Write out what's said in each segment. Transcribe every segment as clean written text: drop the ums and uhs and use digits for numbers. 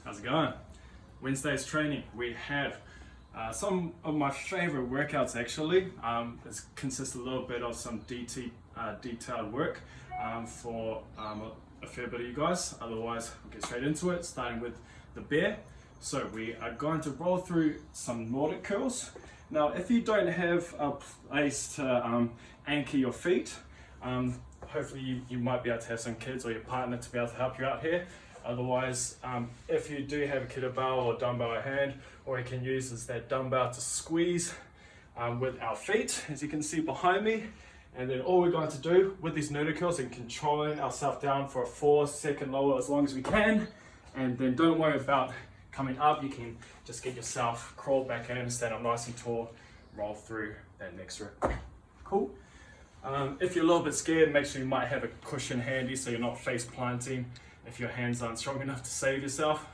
How's it going? Wednesday's training, we have some of my favorite workouts actually. It consists a little bit of some detailed work for a fair bit of you guys. Otherwise, we'll get straight into it, starting with the bear. So we are going to roll through some Nordic curls. Now, if you don't have a place to anchor your feet, hopefully you might be able to have some kids or your partner to be able to help you out here. Otherwise, if you do have a kettlebell or dumbbell at hand, all you can use is that dumbbell to squeeze with our feet, as you can see behind me. And then all we're going to do with these Nordic curls is controlling ourselves down for a 4-second lower as long as we can. And then don't worry about coming up. You can just get yourself, crawl back in, stand up nice and tall, roll through that next rep. Cool. If you're a little bit scared, make sure you might have a cushion handy so you're not face planting if your hands aren't strong enough to save yourself.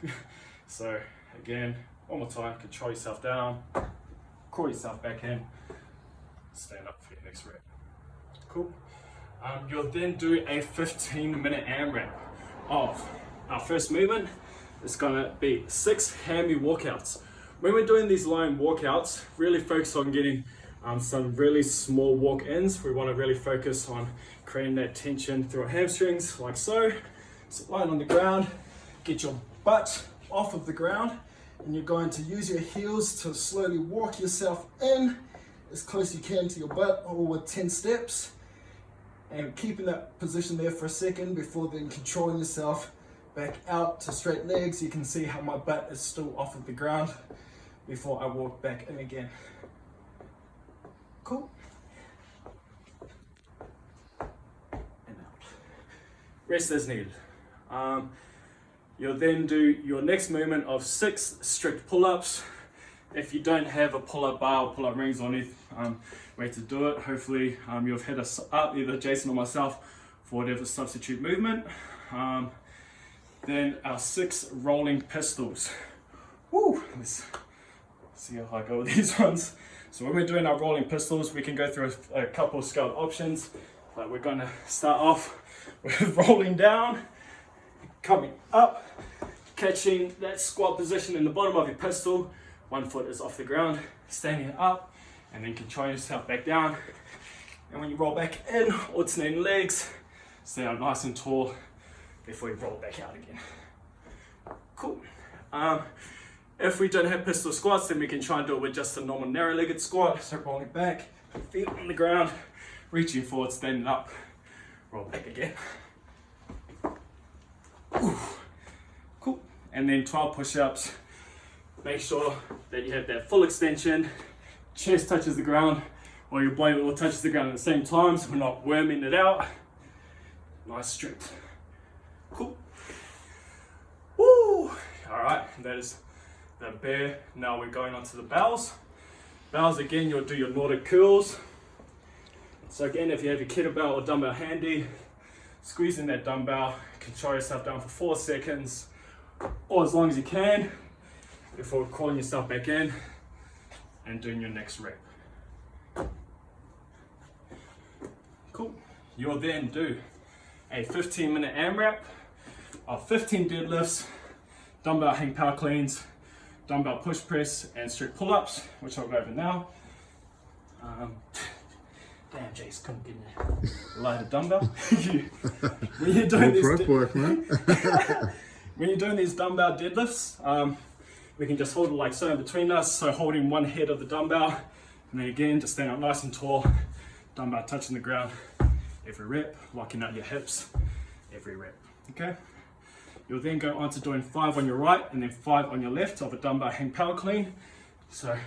So again, one more time, control yourself down, crawl yourself back in, stand up for your next rep. Cool. You'll then do a 15-minute AMRAP of our first movement. It's gonna be 6 hammy walkouts. When we're doing these line walkouts, really focus on getting some really small walk-ins. We want to really focus on creating that tension through our hamstrings, like so. So lying on the ground, get your butt off of the ground, and you're going to use your heels to slowly walk yourself in as close as you can to your butt, all with 10 steps. And keeping that position there for a second before then controlling yourself back out to straight legs. You can see how my butt is still off of the ground before I walk back in again. Cool. And out. Rest as needed. You'll then do your next movement of 6 strict pull-ups. If you don't have a pull-up bar or pull-up rings on any way to do it, hopefully you've hit us up, either Jason or myself, for whatever substitute movement. Then our 6 rolling pistols. Woo! Let's see how I go with these ones. So when we're doing our rolling pistols, we can go through a couple of scaled options, but we're going to start off with rolling down, coming up, catching that squat position in the bottom of your pistol. One foot is off the ground, standing up, and then controlling yourself back down. And when you roll back in, alternating legs, stay up nice and tall before you roll back out again. Cool. If we don't have pistol squats, then we can try and do it with just a normal narrow-legged squat. So rolling back, feet on the ground, reaching forward, standing up, roll back again. Ooh. Cool. And then 12 push-ups. Make sure that you have that full extension, chest touches the ground, or your body all touches the ground at the same time, so we're not worming it out. Nice strength. Cool. Woo! All right, that is the bear. Now we're going on to the bells. Bells, again, you'll do your Nordic curls. So again, if you have your kettlebell or dumbbell handy, squeezing that dumbbell, control yourself down for 4 seconds, or as long as you can, before crawling yourself back in and doing your next rep. Cool. You'll then do a 15-minute AMRAP of 15 deadlifts, dumbbell hang power cleans, dumbbell push press, and strict pull-ups, which I'll go over now. Damn, Jace couldn't get a lighter dumbbell. When you're doing when you're doing these dumbbell deadlifts, we can just hold it like so in between us, so holding one head of the dumbbell, and then again, just stand up nice and tall, dumbbell touching the ground every rep, locking out your hips every rep, okay? You'll then go on to doing 5 on your right and then 5 on your left of a dumbbell hang power clean. So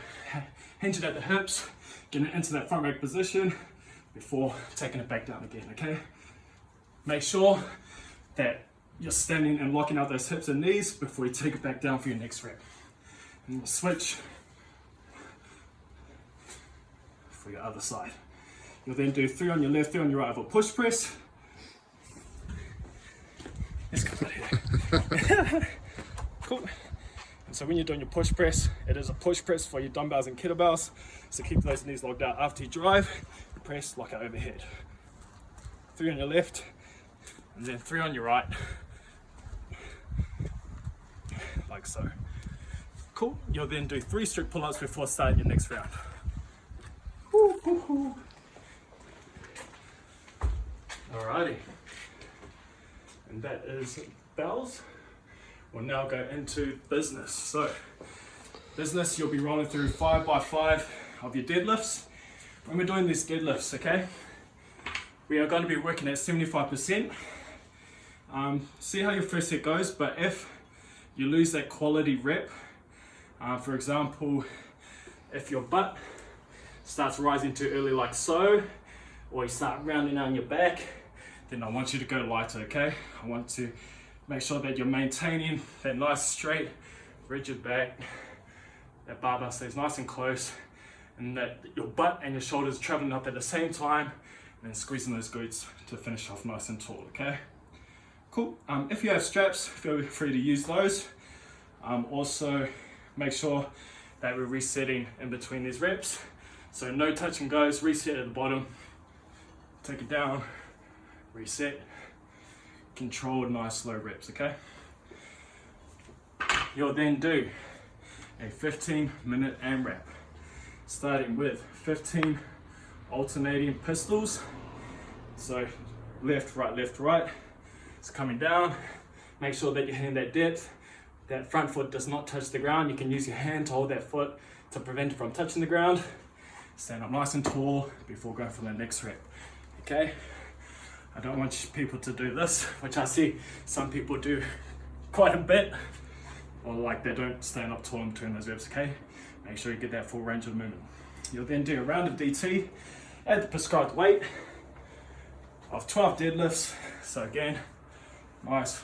hinge it at the hips, getting it into that front rack position before taking it back down again, okay? Make sure that you're standing and locking out those hips and knees before you take it back down for your next rep. And we'll switch for your other side. You'll then do 3 on your left, 3 on your right of a push press. Let's go right here. Cool. And so when you're doing your push press, it is a push press for your dumbbells and kettlebells. So keep those knees locked out after you drive. You press, lock out overhead. 3 on your left, and then 3 on your right. like so. Cool, you'll then do 3 strict pull-ups before starting your next round. Alrighty, and that is bells. We'll now go into business. So, business, you'll be rolling through 5 by 5 of your deadlifts. When we're doing these deadlifts, okay, we are going to be working at 75%. See how your first set goes, but if you lose that quality rep, for example, if your butt starts rising too early like so, or you start rounding on your back, then I want you to go lighter, okay? I want to make sure that you're maintaining that nice straight, rigid back, that barbell stays nice and close, and that your butt and your shoulders are traveling up at the same time, and then squeezing those glutes to finish off nice and tall, okay? Cool, if you have straps, feel free to use those. Also, make sure that we're resetting in between these reps. So no touch and goes, reset at the bottom, take it down, reset, controlled nice slow reps, okay? You'll then do a 15-minute AMRAP, starting with 15 alternating pistols. So left, right. It's coming down. Make sure that you're hitting that depth. That front foot does not touch the ground. You can use your hand to hold that foot to prevent it from touching the ground. Stand up nice and tall before going for the next rep, okay? I don't want people to do this, which I see some people do quite a bit, or like they don't stand up tall in between those reps, okay? Make sure you get that full range of movement. You'll then do a round of DT at the prescribed weight of 12 deadlifts. So again, nice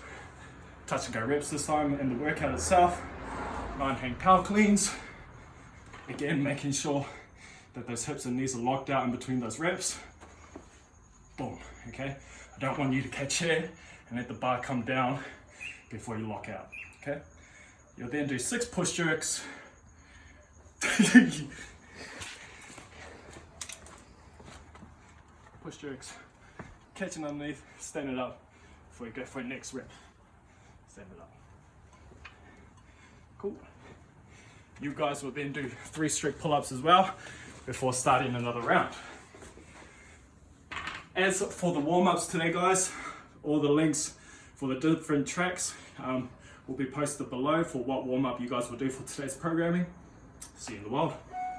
touch and go reps this time in the workout itself. 9 hang power cleans. Again, making sure that those hips and knees are locked out in between those reps. Boom, okay? I don't want you to catch air and let the bar come down before you lock out, okay? You'll then do 6 push jerks. Push jerks, catching underneath, stand it up before you go for your next rep. Stand it up. Cool. You guys will then do 3 strict pull-ups as well before starting another round. As for the warm-ups today, guys, all the links for the different tracks will be posted below for what warm-up you guys will do for today's programming. See you in the wild.